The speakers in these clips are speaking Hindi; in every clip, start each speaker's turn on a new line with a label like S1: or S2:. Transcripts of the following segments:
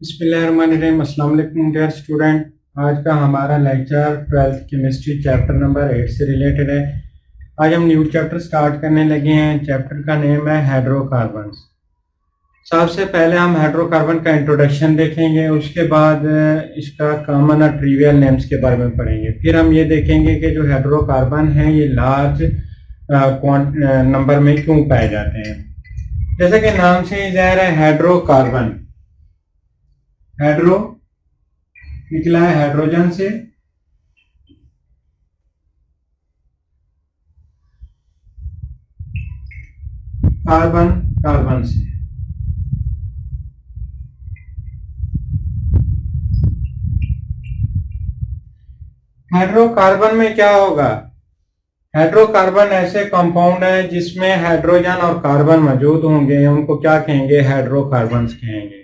S1: बिस्मिल्लाहिर्रहमानिर्रहीम। अस्सलाम वालेकुम डियर स्टूडेंट। आज का हमारा lecture 12th chemistry chapter number 8 से रिलेटेड है। आज हम न्यू चैप्टर स्टार्ट करने लगे हैं। चैप्टर का नेम है हाइड्रोकार्बन्स। सबसे पहले हम हाइड्रोकार्बन का इंट्रोडक्शन देखेंगे, उसके बाद इसका कॉमन और ट्रिवियल नेम्स के बारे में पढ़ेंगे। फिर हम ये देखेंगे कि जो हाइड्रोकार्बन है ये लार्ज नंबर में क्यों पाए जाते हैं। जैसे कि नाम से ही ज़ाहिर है, हाइड्रोकार्बन, हाइड्रो निकला है हाइड्रोजन से, कार्बन कार्बन से। हाइड्रोकार्बन में क्या होगा? हाइड्रोकार्बन ऐसे कंपाउंड है जिसमें हाइड्रोजन और कार्बन मौजूद होंगे, उनको क्या कहेंगे? हाइड्रोकार्बन्स कहेंगे।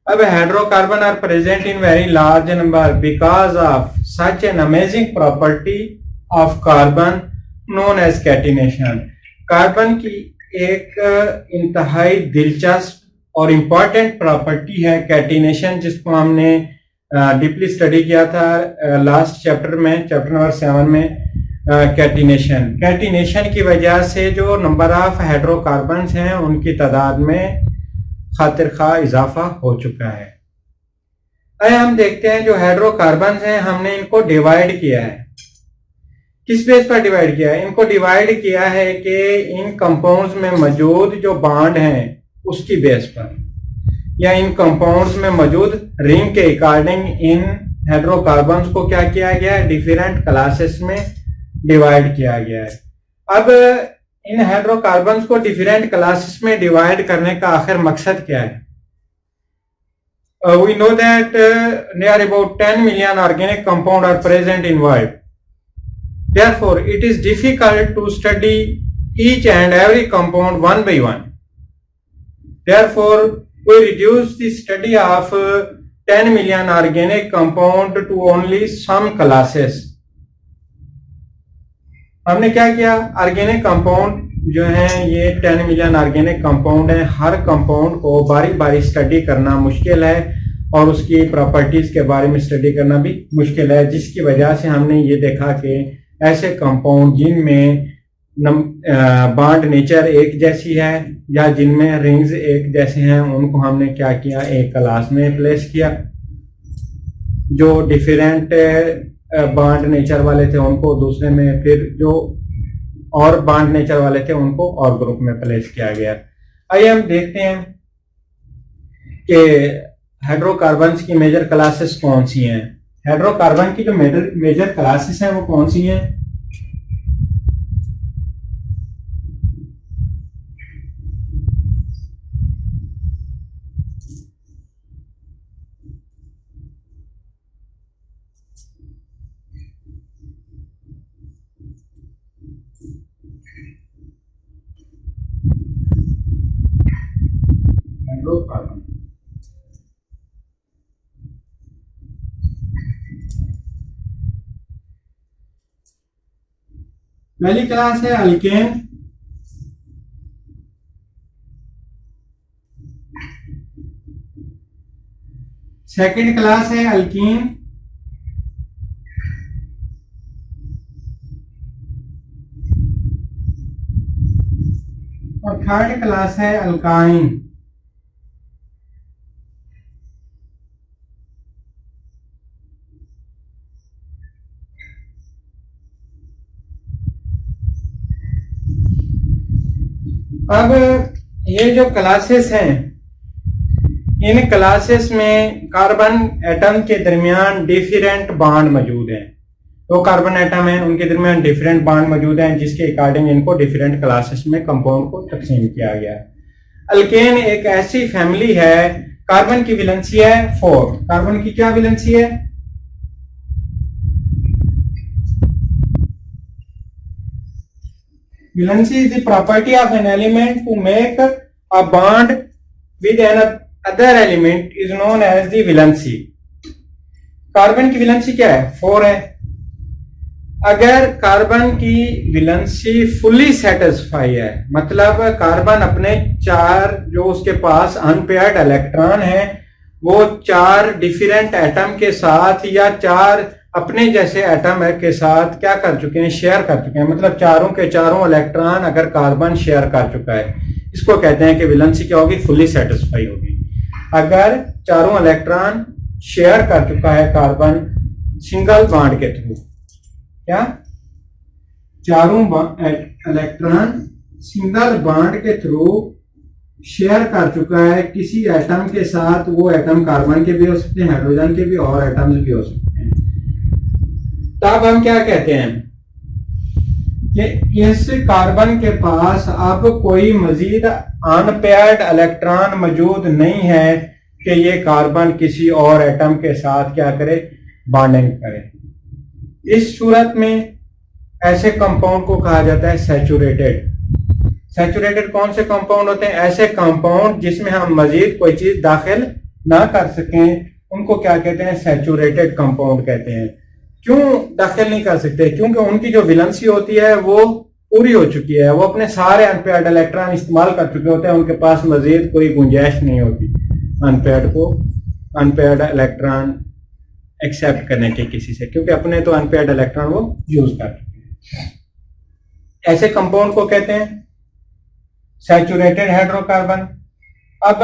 S1: अब hydrocarbon are present in very large number because of such an amazing property of carbon known as catenation. Carbon की एक इंतहाई दिलचस्प और इम्पॉर्टेंट प्रॉपर्टी है कैटिनेशन, जिसको हमने डीपली स्टडी किया था लास्ट चैप्टर में, चैप्टर नंबर 7 में। कैटिनेशन की वजह से जो नंबर ऑफ हाइड्रोकार्बन्स हैं उनकी तादाद में खातिर खा इजाफा हो चुका है। आइए हम देखते हैं जो हाइड्रोकार्बन्स हैं हमने इनको डिवाइड किया है। किस बेस पर डिवाइड किया है? इनको डिवाइड किया है कि इन कंपाउंड्स में मौजूद जो बॉन्ड हैं उसकी बेस पर, या इन कंपाउंड्स में मौजूद रिंग के अकॉर्डिंग इन हाइड्रोकार्बन्स को क्या किया गया है? डिफरेंट क्लासेस में डिवाइड किया गया है। अब इन हाइड्रोकार्बन्स को डिफरेंट क्लासेस में डिवाइड करने का आखिर मकसद क्या है? We know that near about 10 million organic compounds are present in world. Therefore, it is difficult to study each and every compound one by one. Therefore, we reduce the study of 10 million organic compound to only some classes. हमने क्या किया? ऑर्गेनिक कंपाउंड जो हैं ये 10 मिलियन ऑर्गेनिक कंपाउंड हैं। हर कंपाउंड को बारीक बारीक स्टडी करना मुश्किल है और उसकी प्रॉपर्टीज के बारे में स्टडी करना भी मुश्किल है, जिसकी वजह से हमने ये देखा कि ऐसे कंपाउंड जिनमें बॉन्ड नेचर एक जैसी है या जिनमें रिंग्स एक जैसे हैं उनको हमने क्या किया? एक क्लास में प्लेस किया। जो डिफरेंट बॉन्ड नेचर वाले थे उनको दूसरे में, फिर जो और बॉन्ड नेचर वाले थे उनको और ग्रुप में प्लेस किया गया। आइए हम देखते हैं कि हाइड्रोकार्बन्स की मेजर क्लासेस कौन सी हैं। हाइड्रोकार्बन की जो मेजर क्लासेस हैं वो कौन सी हैं? हाइड्रोकार्बन पहली क्लास है अल्केन, सेकंड क्लास है अल्कीन, और थर्ड क्लास है अल्काइन। अब ये जो क्लासेस हैं इन क्लासेस में कार्बन एटम के दरमियान डिफरेंट बॉन्ड मौजूद हैं। तो कार्बन एटम है उनके दरमियान डिफरेंट बॉन्ड मौजूद हैं, जिसके अकॉर्डिंग इनको डिफरेंट क्लासेस में कंपाउंड को तकसीम किया गया है। अल्केन एक ऐसी फैमिली है, कार्बन की वैलेंसी है 4। कार्बन की क्या वैलेंसी है? Valency is the property of an element to make a bond with another element is known as the valency. Carbon की वैलेंसी क्या है? 4 है। अगर कार्बन की वैलेंसी फुली सेटिस्फाई है, मतलब कार्बन अपने 4 जो उसके पास अनपेयर्ड इलेक्ट्रॉन है वो 4 डिफरेंट एटम के साथ या 4 अपने जैसे एटम के साथ क्या कर चुके हैं, शेयर कर चुके हैं। मतलब चारों के चारों इलेक्ट्रॉन अगर कार्बन शेयर कर चुका है, इसको कहते हैं कि वैलेंसी क्या होगी, फुल्ली सेटिस्फाई होगी। अगर चारों इलेक्ट्रॉन शेयर कर चुका है कार्बन सिंगल बॉन्ड के थ्रू, क्या चारों इलेक्ट्रॉन सिंगल बॉन्ड के थ्रू शेयर कर चुका है किसी एटम के साथ, वो एटम कार्बन के भी हो सकते हैं, हाइड्रोजन के भी और एटम्स भी हो सकते हैं, तब हम क्या कहते हैं कि इस कार्बन के पास अब कोई मजीद अनपेयर्ड इलेक्ट्रॉन मौजूद नहीं है कि ये कार्बन किसी और एटम के साथ क्या करे, बॉन्डिंग करे। इस सूरत में ऐसे कंपाउंड को कहा जाता है सैचुरेटेड। सैचुरेटेड कौन से कंपाउंड होते हैं, ऐसे कंपाउंड जिसमें हम मजीद कोई चीज दाखिल ना कर सकें, उनको क्या कहते हैं, सैचुरेटेड कंपाउंड कहते हैं। क्यों दाखिल नहीं कर सकते, क्योंकि उनकी जो वैलेंसी होती है वो पूरी हो चुकी है, वो अपने सारे अनपेयर्ड इलेक्ट्रॉन इस्तेमाल कर चुके होते हैं, उनके पास मजीद कोई गुंजाइश नहीं होती अनपेयर्ड इलेक्ट्रॉन एक्सेप्ट करने के किसी से, क्योंकि अपने तो अनपेयर्ड इलेक्ट्रॉन वो यूज कर चुके हैं। ऐसे कंपाउंड को कहते हैं सैचुरेटेड हाइड्रोकार्बन। अब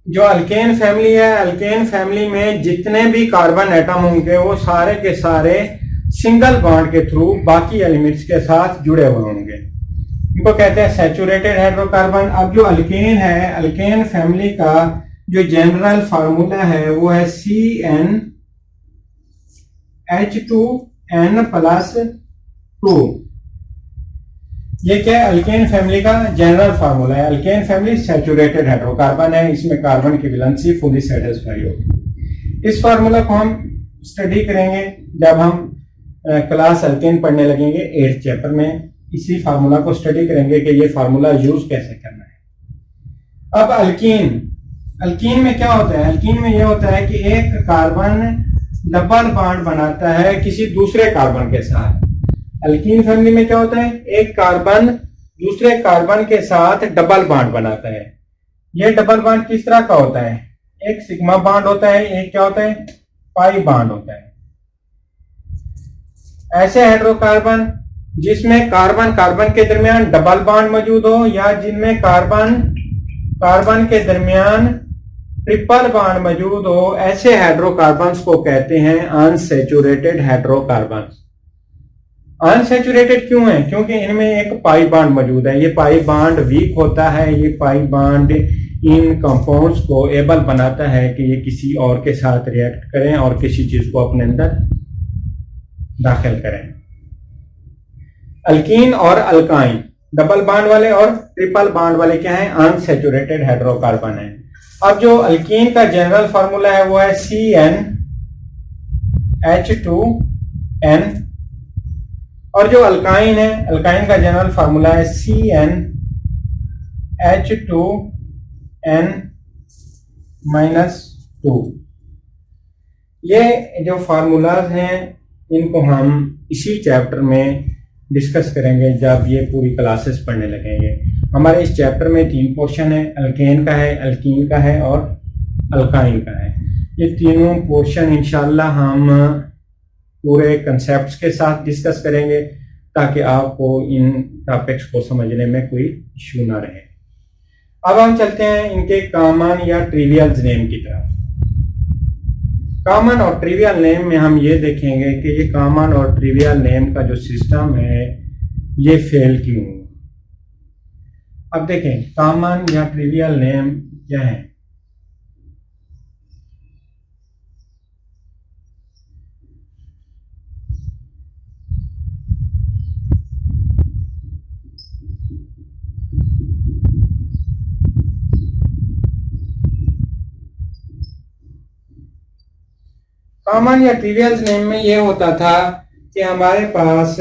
S1: जो अल्केन फैमिली है, अल्केन फैमिली में जितने भी कार्बन एटम होंगे वो सारे के सारे सिंगल बॉन्ड के थ्रू बाकी एलिमेंट्स के साथ जुड़े हुए होंगे, इनको कहते हैं सैचुरेटेड हाइड्रोकार्बन। अब जो अल्केन है, अल्केन फैमिली का जो जनरल फार्मूला है वो है CnH2n+2। ये क्या है, अल्केन फैमिली का जनरल फार्मूला है। अल्केन फैमिली सैचुरेटेड हाइड्रोकार्बन है, इसमें कार्बन की वैलेंसी फुली सेटिस्फाई होगी। इस फार्मूला को हम स्टडी करेंगे जब हम क्लास अल्केन पढ़ने लगेंगे 8th चैप्टर में। इसी फार्मूला को स्टडी करेंगे कि ये फार्मूला यूज कैसे करना है। अब अल्कीन में क्या होता है, अल्कीन में यह होता है कि एक कार्बन डबल बॉन्ड बनाता है किसी दूसरे कार्बन के साथ। अल्कीन फैमिली में क्या होता है, एक कार्बन दूसरे कार्बन के साथ डबल बॉन्ड बनाता है। यह डबल बॉन्ड किस तरह का होता है, एक सिग्मा बॉन्ड होता है, एक क्या होता है, पाई बॉन्ड होता है। ऐसे हाइड्रोकार्बन जिसमें कार्बन कार्बन के दरमियान डबल बॉन्ड मौजूद हो, या जिनमें कार्बन कार्बन के दरमियान ट्रिपल बॉन्ड मौजूद हो, ऐसे हाइड्रोकार्बन्स को कहते हैं अनसैचुरेटेड हाइड्रोकार्बन्स। अनसैचुरेटेड क्यों है, क्योंकि इनमें एक पाई बॉन्ड मौजूद है। ये पाई बॉन्ड वीक होता है, ये पाई बॉन्ड इन कंपाउंड्स को एबल बनाता है कि ये किसी और के साथ रिएक्ट करें और किसी चीज को अपने अंदर दाखिल करें। अल्कीन और अल्काइन डबल बॉन्ड वाले और ट्रिपल बॉन्ड वाले क्या हैं, अनसैचुरेटेड हाइड्रोकार्बन है। अब जो अल्कीन का जनरल फार्मूला है वो है CnH2n, और जो अल्काइन है, अल्काइन का जनरल फार्मूला है CnH2n-2। ये जो फार्मूलाज हैं इनको हम इसी चैप्टर में डिस्कस करेंगे जब ये पूरी क्लासेस पढ़ने लगेंगे। हमारे इस चैप्टर में 3 पोर्शन है, अल्केन का है, अल्कीन का है और अल्काइन का है। ये तीनों पोर्शन इंशाल्लाह हम पूरे कंसेप्ट्स के साथ डिस्कस करेंगे ताकि आपको इन टॉपिक्स को समझने में कोई इश्यू ना रहे। अब हम चलते हैं इनके कॉमन या ट्रिवियल नेम की तरफ। कॉमन और ट्रिवियल नेम में हम ये देखेंगे कि ये कॉमन और ट्रिवियल नेम का जो सिस्टम है ये फेल क्यों हुआ। अब देखें कॉमन या ट्रिवियल नेम क्या है। कॉमन या ट्रिवियल नेम में ये होता था कि हमारे पास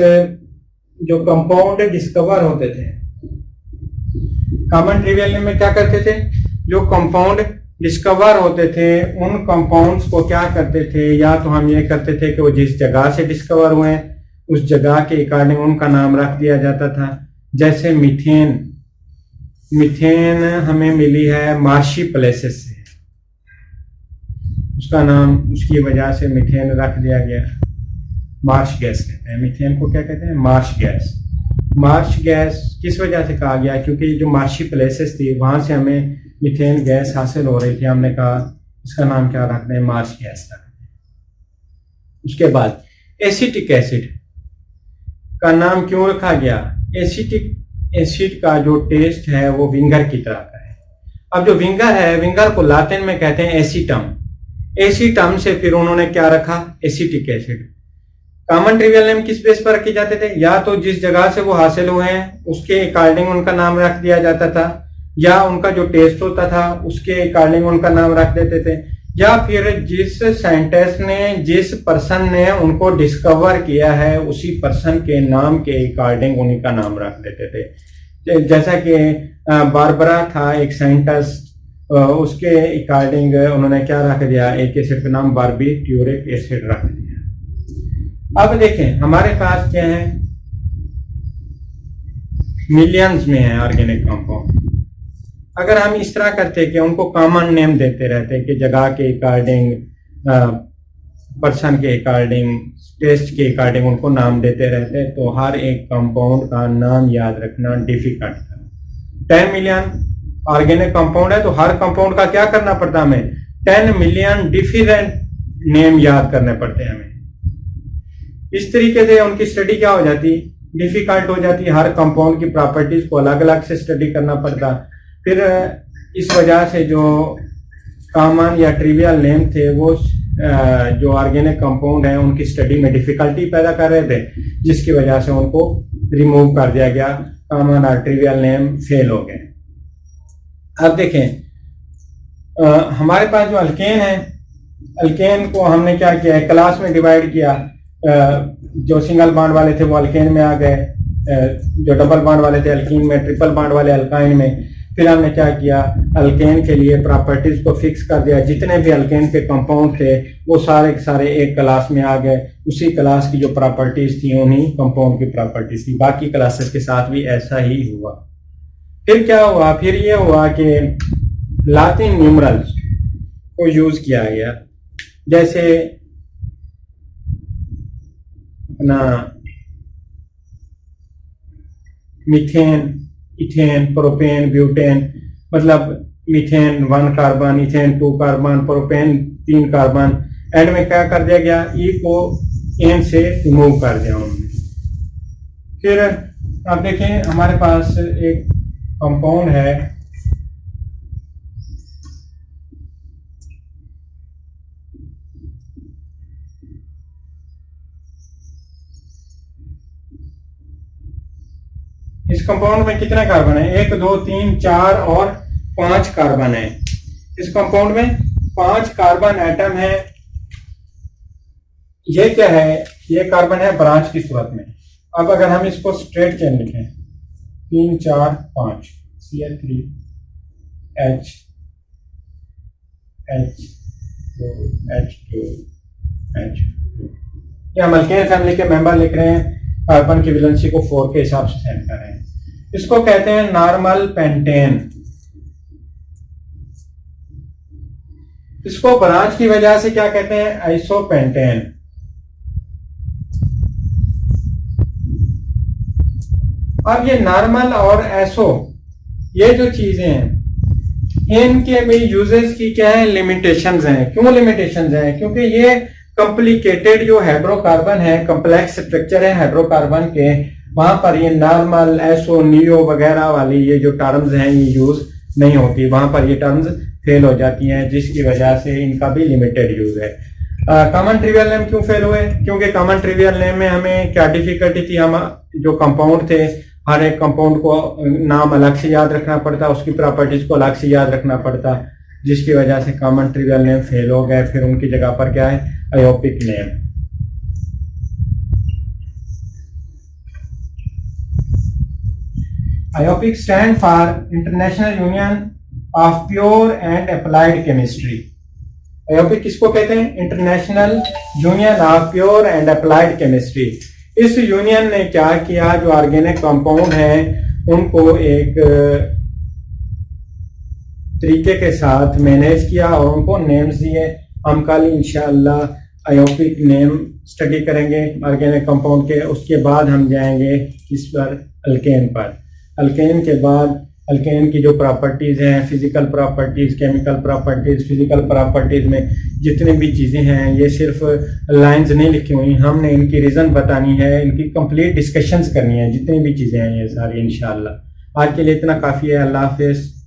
S1: जो कंपाउंड डिस्कवर होते थे, कॉमन ट्रिवियल नेम में क्या करते थे, जो कंपाउंड डिस्कवर होते थे उन कंपाउंड्स को क्या करते थे, या तो हम ये करते थे कि वो जिस जगह से डिस्कवर हुए उस जगह के अकॉर्डिंग उनका नाम रख दिया जाता था। जैसे मीथेन, मीथेन हमें मिली है मार्शी प्लेसेस से, उसका नाम उसकी वजह से मीथेन रख दिया गया। मार्श गैस कहते हैं मीथेन को, क्या कहते हैं? Marsh gas. मार्श गैस किस वजह से कहा गया? क्योंकि जो मार्शी प्लेसेस थी वहां से हमें मीथेन गैस हासिल हो रही थी। हमने कहा इसका नाम क्या रखते हैं? मार्श गैस रखते हैं। उसके बाद एसिटिक एसिड का नाम क्यों रखा गया? एसिटिक एसिड का जो टेस्ट है वो विंगर की तरह का है। अब जो विंगर है, विंगर को लातिन में कहते हैं एसीटम। एसीटम से फिर उन्होंने क्या रखा? Acetic acid. Common trivial name किस बेस पर रखे जाते थे? या तो जिस जगह से वो हासिल हुए हैं उसके अकॉर्डिंग उनका नाम रख दिया जाता था, या उनका जो टेस्ट होता था उसके अकॉर्डिंग उनका नाम रख देते थे, या फिर जिस साइंटिस्ट ने, जिस पर्सन ने उनको डिस्कवर किया है उसी पर्सन के नाम के अकॉर्डिंग उन्हीं का नाम रख देते थे। जैसा कि बारबरा था एक साइंटिस्ट, उसके अकॉर्डिंग उन्होंने क्या रख दिया? एक एसिड का नाम बारबिट्यूरिक एसिड रख दिया। अब देखें हमारे पास क्या है, मिलियंस में है ऑर्गेनिक कंपाउंड। अगर हम इस तरह करते कि उनको कॉमन नेम देते रहते कि जगह के अकॉर्डिंग, पर्सन के अकॉर्डिंग, टेस्ट के अकॉर्डिंग उनको नाम देते रहते, तो हर एक कंपाउंड का नाम याद रखना डिफिकल्ट था। 10 मिलियन ऑर्गेनिक कंपाउंड है तो हर कंपाउंड का क्या करना पड़ता हमें? 10 मिलियन डिफरेंट नेम याद करने पड़ते हैं हमें। इस तरीके से उनकी स्टडी क्या हो जाती? डिफिकल्ट हो जाती। हर कंपाउंड की प्रॉपर्टीज को अलग अलग से स्टडी करना पड़ता। फिर इस वजह से जो कॉमन या ट्रिवियल नेम थे वो जो ऑर्गेनिक कंपाउंड है उनकी स्टडी में डिफिकल्टी पैदा कर रहे थे, जिसकी वजह से उनको रिमूव कर दिया गया। कॉमन और ट्रिवियल नेम फेल हो गए। अब देखें हमारे पास जो अल्केन है, अल्केन को हमने क्या किया है? क्लास में डिवाइड किया। जो सिंगल बॉन्ड वाले थे वो अल्केन में आ गए, जो डबल बॉन्ड वाले थे अल्कीन में, ट्रिपल बॉन्ड वाले अल्काइन में। फिर हमने क्या किया? अल्केन के लिए प्रॉपर्टीज को फिक्स कर दिया। जितने भी अल्केन के कंपाउंड थे वो सारे के सारे एक क्लास में आ गए। उसी क्लास की जो प्रॉपर्टीज थी उन्हीं कंपाउंड की प्रॉपर्टीज थी। बाकी क्लासेस के साथ भी ऐसा ही हुआ। फिर क्या हुआ? फिर ये हुआ कि लातिन न्यूमरल्स को यूज किया गया। जैसे अपना मीथेन, इथेन, प्रोपेन, ब्यूटेन, मतलब methane 1 carbon, ethane 2 carbon, propane 3 carbon. And में क्या कर दिया गया? ई को एन से रिमूव कर दिया उन्होंने। फिर आप देखें हमारे पास एक कंपाउंड है इस कंपाउंड में कितने कार्बन है? 1 2 3 4 और 5 कार्बन है। इस कंपाउंड में 5 कार्बन एटम है। ये क्या है? ये कार्बन है ब्रांच की सूरत में। अब अगर हम इसको स्ट्रेट चेन लिखें 3 4 5 CH3 H H2 H2 H2, ये हम अल्केन फैमिली के मेंबर लिख रहे हैं। कार्बन की वैलेंसी को 4 के हिसाब से सेट कर रहे हैं। इसको कहते हैं नॉर्मल पेंटेन। इसको ब्रांच की वजह से क्या कहते हैं? आइसोपेंटेन। अब ये नॉर्मल और एसो, ये जो चीजें हैं इनके भी यूजेस की क्या है? लिमिटेशंस हैं। क्यों लिमिटेशंस हैं? क्योंकि ये कॉम्प्लिकेटेड जो हाइड्रोकार्बन है, कॉम्प्लेक्स स्ट्रक्चर है हाइड्रोकार्बन के, वहां पर ये नॉर्मल, एसो, नियो वगैरह वाली ये जो टर्म्स हैं ये यूज नहीं होती। वहां पर ये टर्म्स फेल हो जाती हैं, जिसकी वजह से इनका भी लिमिटेड यूज है। कॉमन ट्रिवियल नेम क्यों फेल हुए? क्योंकि कॉमन ट्रिवियल नेम में हमें क्या डिफिकल्टी थी? हम जो कंपाउंड थे हर एक कंपाउंड को नाम अलग से याद रखना पड़ता, उसकी प्रॉपर्टीज को अलग से याद रखना पड़ता, जिसकी वजह से कॉमन ट्रिवियल नेम फेल हो गए। फिर उनकी जगह पर क्या है? IUPAC name. IUPAC stand for international union of pure and applied chemistry. IUPAC किसको कहते हैं? International union of pure and applied chemistry. इस यूनियन ने क्या किया? जो ऑर्गेनिक कंपाउंड है उनको एक तरीके के साथ मैनेज किया और उनको नेम्स दिए। हम कल इंशाअल्लाह आयोपिक नेम स्टडी करेंगे ऑर्गेनिक कंपाउंड के। उसके बाद हम जाएंगे इस पर अल्केन पर। अल्केन के बाद अल्केन की जो प्रॉपर्टीज़ हैं, physical properties, chemical properties, physical properties में जितनी भी चीज़ें हैं, ये सिर्फ लाइंस नहीं लिखी हुई, हमने इनकी रीज़न बतानी है, इनकी कंप्लीट डिस्कशंस करनी है, जितनी भी चीज़ें हैं ये सारी इंशाअल्लाह। आज के लिए इतना काफ़ी है। अल्लाह हाफ़िज़।